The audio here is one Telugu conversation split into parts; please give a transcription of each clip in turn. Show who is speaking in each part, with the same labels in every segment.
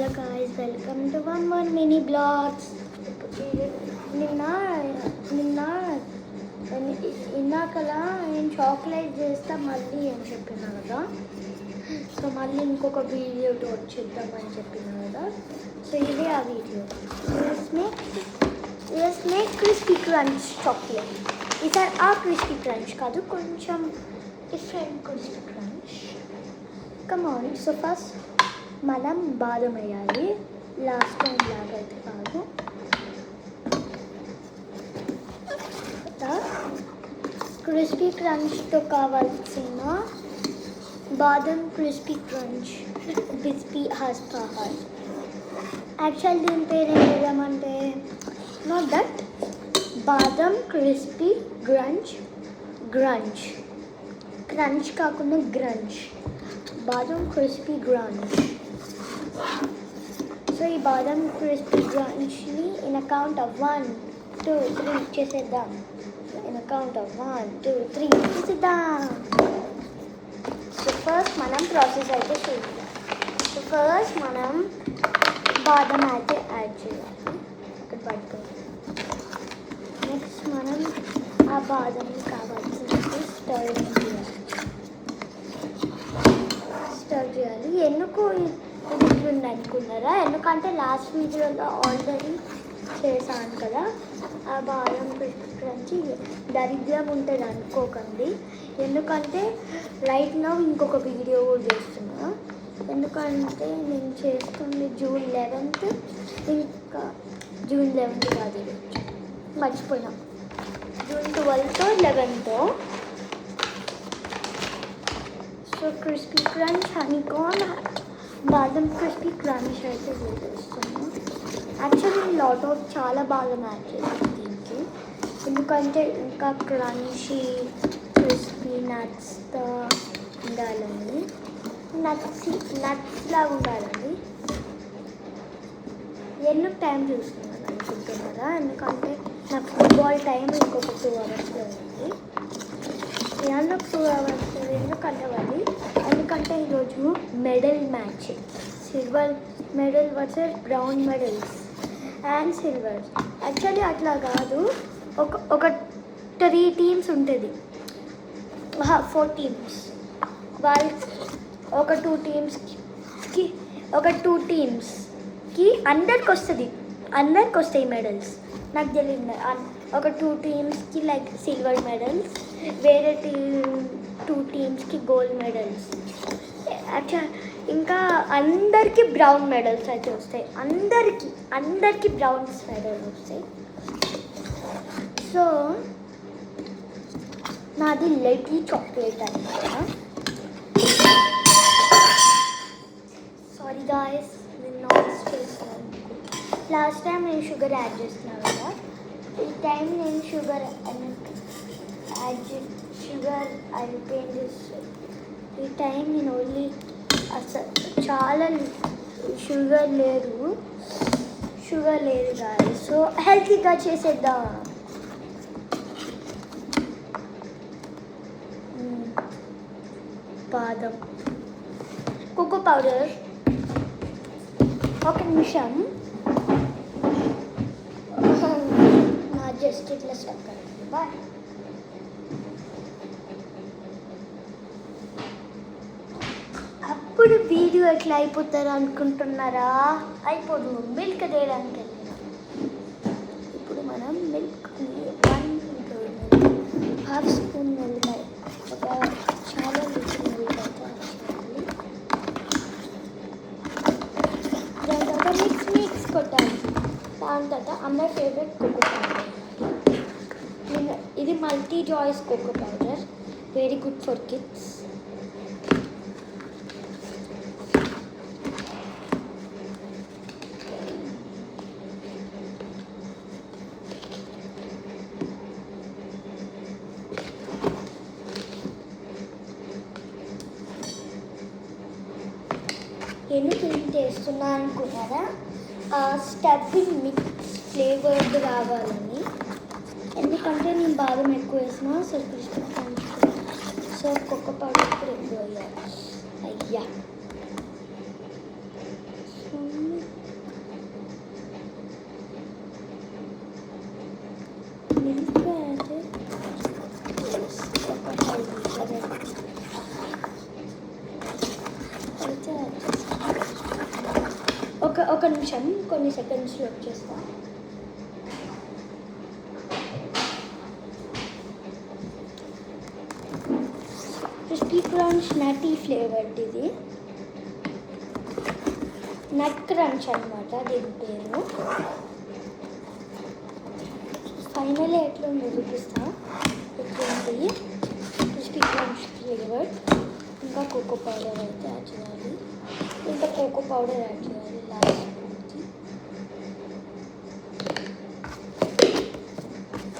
Speaker 1: Hello guys, welcome to one more mini vlogs. ఇందాకలా నేను చాక్లెట్ చేస్తా మళ్ళీ అని చెప్పినా కదా. సో మళ్ళీ ఇంకొక వీడియో వచ్చేద్దామని చెప్పినా కదా. సో ఇదే ఆ video. Snake crispy crunch chocolate. ఈసారి ఆ క్రిస్పీ క్రంచ్ కాదు, కొంచెం different crispy crunch. Come on. So first మనం బాదం వేయాలి, లాస్ట్ టైం లాగా అయితే కాదు. క్రిస్పీ క్రంచ్తో కావాల్సిన బాదం క్రిస్పీ క్రంచ్ బిస్పీ హాస్పాహార్. యాక్చువల్ దీని పేరు ఏం చేద్దామంటే నాట్ దట్ బాదం క్రిస్పీ గ్రంచ్ క్రంచ్ కాకుండా గ్రంచ్, బాదం క్రిస్పీ గ్రంచ్. సో ఈ బాదం క్రిస్పీ గ్రంచ్ని ఇన్ అకౌంట్ ఆఫ్ 1, 2, 3 చేసేద్దాం. ఇన్ అకౌంట్ ఆఫ్ 1, 2, 3 చేసేద్దాం. సో ఫస్ట్ మనం ప్రాసెస్ అయితే చేద్దాం. సో ఫస్ట్ మనం బాదం అయితే యాడ్ చేయాలి, ఇక్కడ పట్టుకోవాలి. నెక్స్ట్ మనం ఆ బాదంని కావాల్సినది స్టర్ చేయాలి. ఎందుకు ఇది ఇట్లుంది అనుకున్నారా? ఎందుకంటే లాస్ట్ వీడియోలో ఆల్రెడీ చేశాను కదా. ఆ బాదం క్రంచ్ దరిద్రం ఉంటుంది అనుకోకండి. ఎందుకంటే రైట్ నౌ ఇంకొక వీడియో కూడా చేస్తున్నా. ఎందుకంటే నేను చేస్తుంది June 11th, ఇంకా June 11th కాదు, మర్చిపోయినా, June 12th 11th. So crispy crunch honeycomb బాదం క్రిస్పీ క్రంచ్ అయితే చేస్తున్నాను. యాక్చువల్లీ లాట్ ఆఫ్ చాలా బాదం యాడ్ చేస్తాను దీనికి, ఎందుకంటే ఇంకా క్రంచీ క్రిస్పీ నట్స్తో ఉండాలండి, నట్స్ లాగా ఉండాలండి. ఎందుకు టైం చూస్తున్నాను అనుకుంటున్నారా? ఎందుకంటే నాకు ఫుట్బాల్ టైం ఇంకొక 2 hours ఉంది. ఎందుకు 2 hours ఎందుకంటే అది, ఎందుకంటే ఈరోజు medal match, silver medal versus brown medals and silver. Actually అట్లా కాదు, ఒక 3 teams ఉంటుంది, 4 teams. వాళ్ళకి ఒక 2 teamsకి అందరికి వస్తాయి మెడల్స్. నాకు తెలియదు, ఒక 2 teamsకి లైక్ సిల్వర్ మెడల్స్, వేరే 2 teamsకి గోల్డ్ మెడల్స్. ఇంకా అందరికీ బ్రౌన్ మెడల్స్ అయితే వస్తాయి, అందరికీ బ్రౌన్ మెడల్స్ వస్తాయి. సో నాది లెటీ చాక్లెట్ అనమాట. సారీ గాయస్, నేను నాయిస్ చేస్తున్నాను. లాస్ట్ టైం నేను షుగర్ యాడ్ చేస్తున్నాను కదా, ఈ టైం నేను షుగర్ అయిపోయింది. ఈ టైం నేను ఓన్లీ అసలు చాలా షుగర్ లేదు గాయస్. సో హెల్తీగా చేసేద్దాం. బాదం కోకో పౌడర్, ఒక నిమిషం, నా జస్ట్ ఇట్లా స్టక్ అవుతుంది. బాయ్. అప్పుడు వీడియో ఎట్లా అయిపోతారు అనుకుంటున్నారా? అయిపోదు, మిల్క్ తేయడానికి వెళ్ళిన. ఇప్పుడు మనం మిల్క్ని 1/2 స్పూన్ మిల్క్, ఒక చాలా లిటిల్ మిల్క్ అయితే వేయాలి. దాని తర్వాత మిక్స్ కొట్టాలి. దాని తర్వాత అమ్మ ఫేవరెట్ కోకో పౌడర్, ఇది multi choice cocoa powder, very good for kids. ఎందుకు ఏం చేస్తున్నా అనుకున్నారా? స్టబ్బింగ్ మిక్స్ ఫ్లేవర్డ్ రావాలని. ఎందుకంటే నేను బాదం ఎక్కువ వేసిన, so crispy crunch, so cocoa powder కూడా ఎక్కువ వేయాలి. అయ్యా ఒక నిమిషం, కొన్ని సెకండ్స్లో వచ్చేస్తా. క్రిస్పీ క్రంచ్ నటీ ఫ్లేవర్డ్ ఇది. నట్ క్రంచ్ అనమాట దీని పేరు. ఫైనల్ ఎట్లా ఉందో చూపిస్తా. ఎట్లుంది క్రిస్పీ క్రంచ్ ఫ్లేవర్డ్. ఇంకా కోకో పౌడర్ అయితే యాడ్ చేయాలి. ఇంకా కోకో పౌడర్ యాడ్ చేయాలి లాస్ట్కి.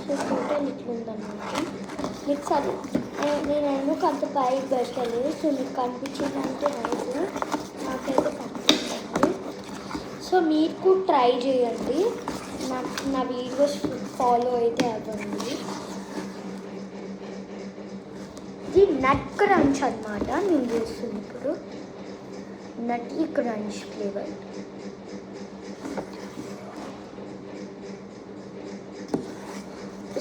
Speaker 1: So total ఇట్లుందన్నమాట. మిక్స్ అది నేను ఎందుకు అంత పైకి పెట్టలేదు. సో మీకు కనిపించిందంటే నైస్, నాకైతే కనిపించింది. సో మీకు ట్రై చేయండి, నా వీడియోస్ ఫాలో అయితే అవ్వండి. ఇది నట్ క్రంచ్ అనమాట నేను చేస్తుంది ఇప్పుడు. నటీ క్రంచ్ ఫ్లేవర్.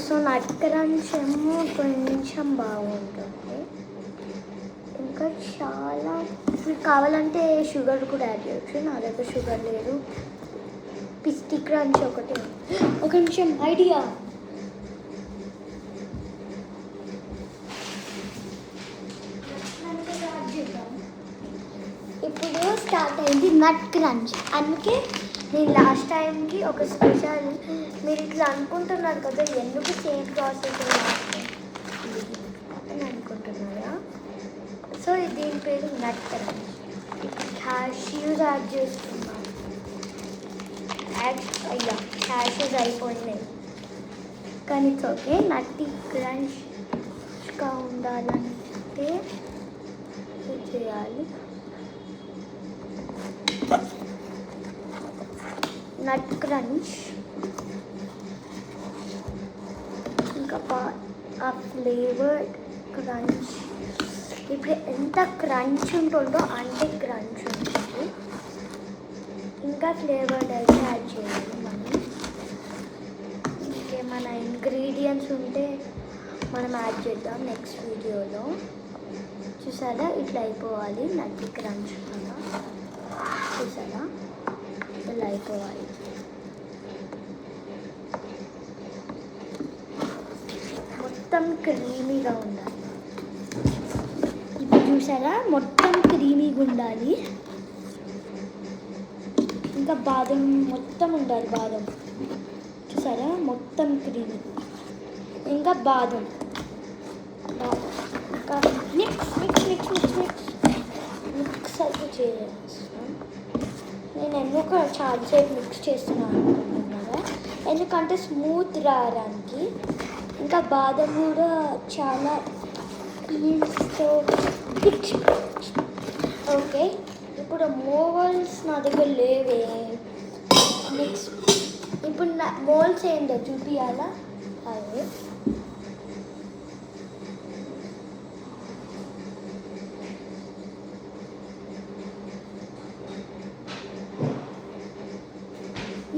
Speaker 1: సో నట్ క్రంచ్ ఏమో కొంచెం బాగుంటుంది. ఇంకా చాలా మీకు కావాలంటే షుగర్ కూడా యాడ్ చేయొచ్చు. నా దగ్గర షుగర్ లేదు. పిస్టీ క్రంచ్ ఒకటి. ఒక నిమిషం ఐడియా. ఇప్పుడు స్టార్ట్ అయింది నట్ క్రంచ్. అందుకే నేను లాస్ట్ టైంకి ఒక స్పెషల్, మీరు ఇట్లా అనుకుంటున్నారు కదా ఎందుకు సేమ్ ప్రాసెస్ అని అనుకుంటున్నారా. సో దీని పేరు నట్ క్రంచ్. క్యాష్యూస్ యాడ్ చేస్తున్నాను. అయ్యా క్యాష్యూస్ అయిపోయినాయి కానీ ఇట్స్ ఓకే. నటీ క్రంచ్గా ఉండాలంటే చేయాలి. నట్ క్రంచ్ ఇంకా ఆ ఫ్లేవర్డ్ క్రంచ్. ఇప్పుడు ఎంత క్రంచ్ ఉంటుందో అంతే క్రంచ్ ఉంటుంది. ఇంకా ఫ్లేవర్డ్ అయితే యాడ్ చేయాలి మనం. ఇంకేమైనా ఇంగ్రీడియంట్స్ ఉంటే మనం యాడ్ చేద్దాం నెక్స్ట్ వీడియోలో. చూసారా ఇట్లా అయిపోవాలి నటీ క్రంచ్ కదా. చూసారా ఇలా అయిపోవాలి. మొత్తం క్రీమీగా ఉండాలి. ఇప్పుడు చూసారా మొత్తం క్రీమీగా ఉండాలి. ఇంకా బాదం మొత్తం ఉండాలి. బాదం చూసారా మొత్తం క్రీమీ. ఇంకా బాదం ఇంకా mix mix mix mix mix mix అయితే చేస్తాం. నేను ఎందుకు చాలాసేపు మిక్స్ చేస్తున్నాను అనుకుంటున్నారా, ఎందుకంటే స్మూత్ రావడానికి. ఇంకా బాదం కూడా చాలా పీల్స్తో ఓకే. ఇప్పుడు మోల్స్ నా దగ్గర లేవే. నెక్స్ట్ ఇప్పుడు నా మోల్స్ ఏంటో చూపియాలా. అదే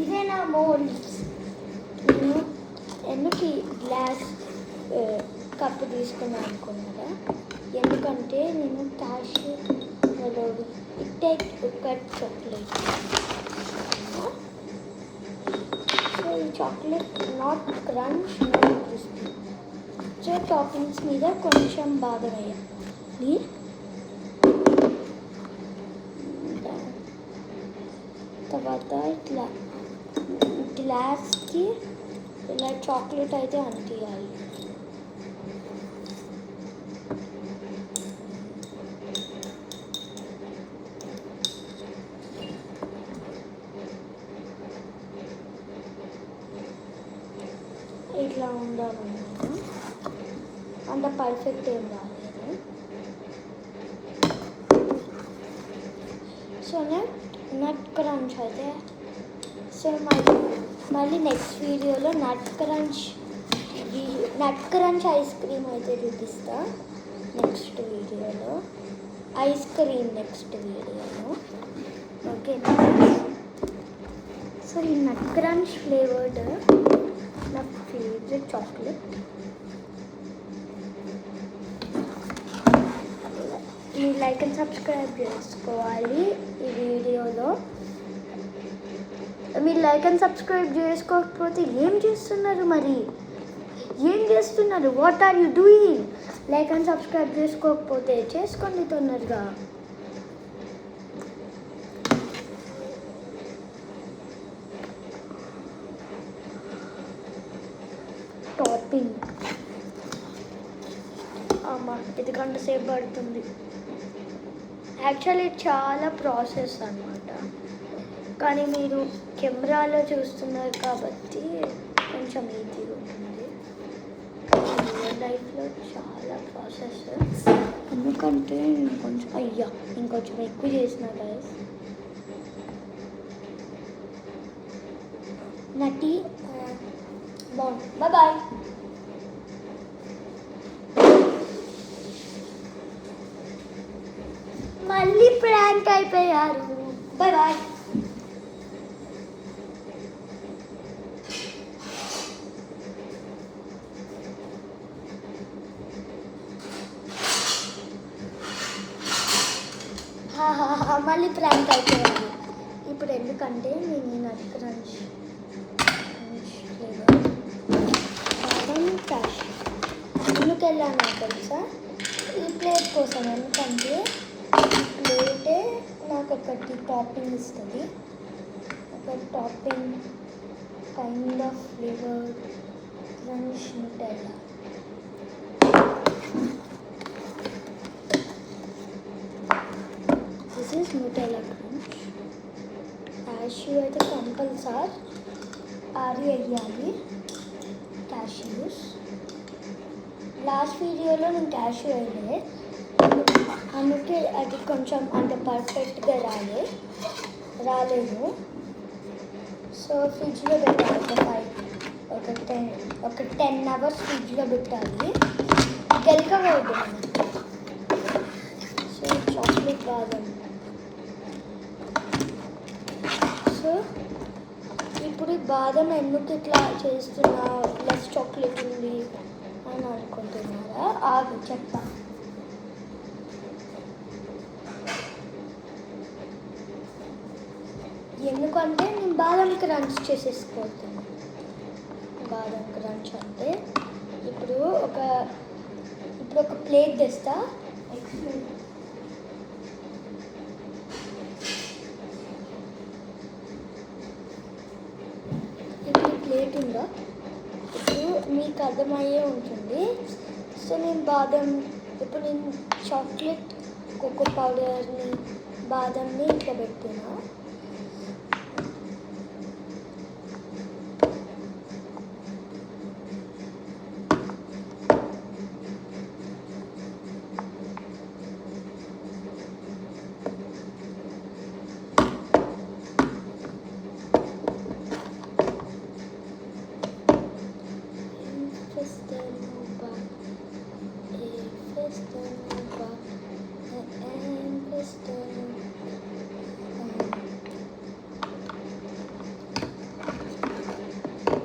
Speaker 1: ఇదే నా మోల్స్. నేను ఎందుకు గ్లాస్ కప్పు తీసుకున్నాను అనుకున్నారా, ఎందుకంటే నేను cashew melody it cut chocolate. So ఈ chocolate not crunch not crispy. So toppings మీద కొంచెం బాగా వేయాలి. తర్వాత ఇట్లా గ్లాస్కి ఇలా చాక్లెట్ అయితే అంటియాలి. ఇట్లా ఉండాలన్నమాట. అంత పర్ఫెక్ట్ ఏం రాలేదు. సో నట్ క్రంచ్ అయితే సో మళ్ళీ నెక్స్ట్ వీడియోలో నట్ క్రంచ్ ఐస్ క్రీమ్ అయితే చూపిస్తా. నెక్స్ట్ వీడియోలో ఐస్ క్రీమ్ నెక్స్ట్ వీడియోలో ఓకే. సో ఈ నట్ క్రంచ్ ఫ్లేవర్డ్ నా ఫేవరెట్ చాక్లెట్. మీరు లైక్ అండ్ సబ్స్క్రైబ్ చేసుకోవాలి ఈ వీడియోలో. మీరు లైక్ అండ్ సబ్స్క్రైబ్ చేసుకోకపోతే ఏం చేస్తున్నారు మరి? ఏం చేస్తున్నారు? What are you doing? Like and subscribe చేసుకోకపోతే చేసుకోండి తొందరగా. టాపింగ్ అమ్మా, ఇది గంట సేపు పడుతుంది. యాక్చువల్లీ చాలా ప్రాసెస్ అన్నమాట, కానీ మీరు కెమెరాలో చూస్తున్నారు కాబట్టి కొంచెం ఈజీగా ఉంటుంది. రియల్ లైఫ్లో చాలా ప్రాసెస్, ఎందుకంటే కొంచెం ఇంకొంచెం ఎక్కువ చేసిన గైస్. నటి బాగుంది. బాయ్. మళ్ళీ ప్రాంక్ అయిపోయారు. బాయ్. మళ్ళీ ప్రాంక్ అయిపోయారు. ఇప్పుడు ఎందుకంటే నేను నట్ క్రంచ్ ఫ్లేవర్ బాదం క్యాష్ ఎందుకు వెళ్ళాను తెలుసా? ఈ ప్లేట్ కోసం. ఎందుకంటే ఈ ప్లేటే నాకు ఒకటి టాపింగ్ ఇస్తుంది, ఒక topping kind of flavour crunch Nutella. This is Nutella crunch. Cashew అయితే కంపల్సరీ వేయాలి. క్యాష్యూస్ లాస్ట్ వీడియోలో నేను క్యాష్యూ వేయలే, అందుకే అది కొంచెం అంత పర్ఫెక్ట్గా రాలేదు. సో ఫ్రిడ్జ్లో పెట్టాలి. ఒక 10 hours ఫ్రిడ్జ్లో పెట్టాలి. గెలకవేయద్దు మనం. సో చాక్లెట్ బాదం. సో ఇప్పుడు బాదం ఎందుకు ఇట్లా చేస్తున్నా, లెస్ చాక్లెట్ ఉంది అని అనుకుంటున్నారా? ఆగు చెప్తా. ఎందుకంటే నేను బాదం క్రంచ్ చేసేసుకుంటున్నాను. బాదం క్రంచ్ అంటే ఇప్పుడు ఒక ప్లేట్ తెస్తా. ఇప్పుడు ప్లేట్ ఉందా, ఇప్పుడు మీకు అర్థమయ్యే ఉంటుంది. సో ఇప్పుడు నేను చాక్లెట్, కోకో పౌడర్ని, బాదంని ఇట్లా పెట్టినా.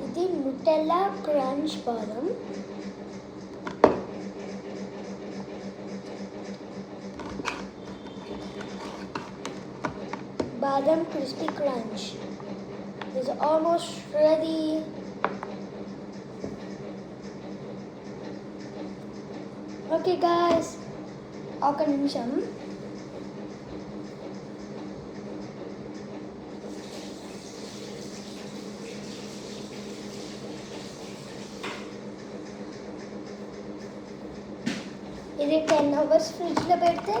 Speaker 1: ఇది న్యూటెల్లా క్రంచ్ బాదం. Badam crispy crunch is almost ready. Okay guys, ఒక నిమిషం. ఇది 10 hours ఫ్రిడ్జ్లో పెడితే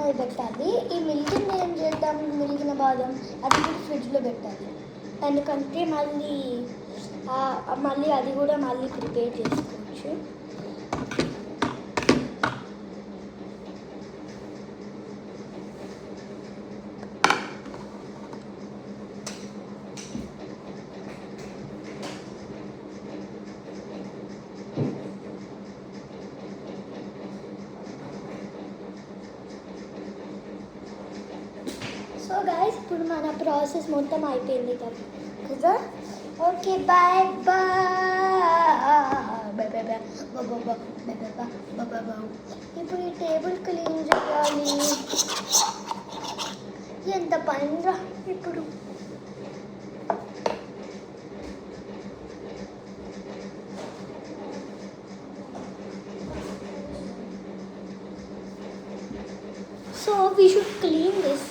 Speaker 1: అది పెట్టాలి. ఈ మిల్కిని ఏం చేద్దాం, మిల్కిన బాదం అది కూడా ఫ్రిడ్జ్లో పెట్టాలి. ఎందుకంటే మళ్ళీ అది కూడా మళ్ళీ ప్రిపేర్ చేసుకోవచ్చు. సో గైస్, ఇప్పుడు మన ప్రాసెస్ మొత్తం అయిపోయింది కదా. ఓకే బాయ్ ఇప్పుడు ఈ టేబుల్ క్లీన్ చేయాలి. ఎంత పనిరా ఇప్పుడు. We should clean this.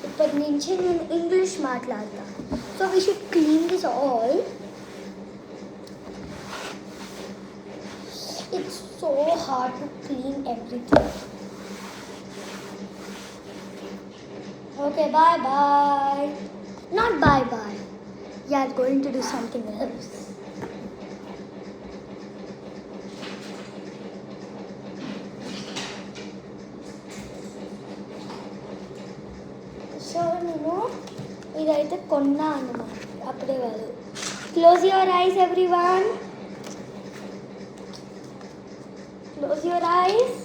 Speaker 1: ఇప్పటి నుంచి నేను ఇంగ్లీష్ మాట్లాడతాను. So we should clean this all. It's so hard to clean everything. Okay, bye bye. Not bye bye. You are going to do something else. So నేను ఇదైతే కొన్నా అన్నమాట, అప్పుడే కాదు. Close your eyes everyone, close your eyes.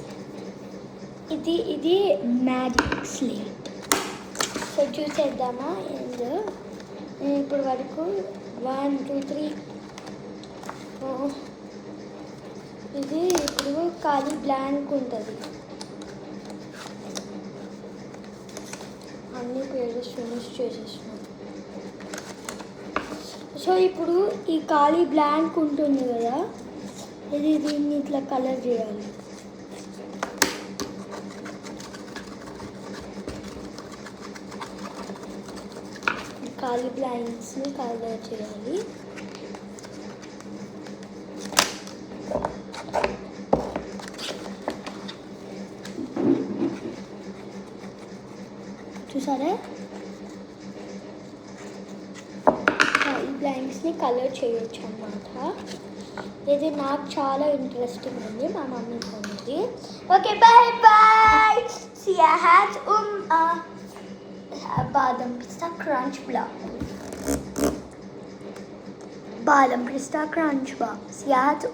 Speaker 1: ఇది మ్యాజిక్ స్లేట్. సో చూసేద్దామా ఏందో. నేను ఇప్పుడు వరకు 1 2 3 ఇది ఇప్పుడు ఖాళీ బ్లాంక్ ఉంటుంది. అన్ని పేజెస్ ఫినిష్ చేసేసినాం. సో ఇప్పుడు ఈ ఖాళీ బ్లాంక్ ఉంటుంది కదా, దీన్ని ఇట్లా కలర్ చేయాలి. ఖాళీ బ్లాంక్స్ని కలర్ చేయాలి. చూసారా, ఖాళీ బ్లాంక్స్ని కలర్ చేయొచ్చు అన్నమాట. ఇది నాకు చాలా ఇంట్రెస్టింగ్ ఉంది, మా మమ్మీ కొన్నది. Okay, bye bye. Sia has బాదం పిస్తా క్రంచ్ బ్లాక్. బాదం పిస్తా క్రంచ్ బాక్స్. సియా హ్యాస్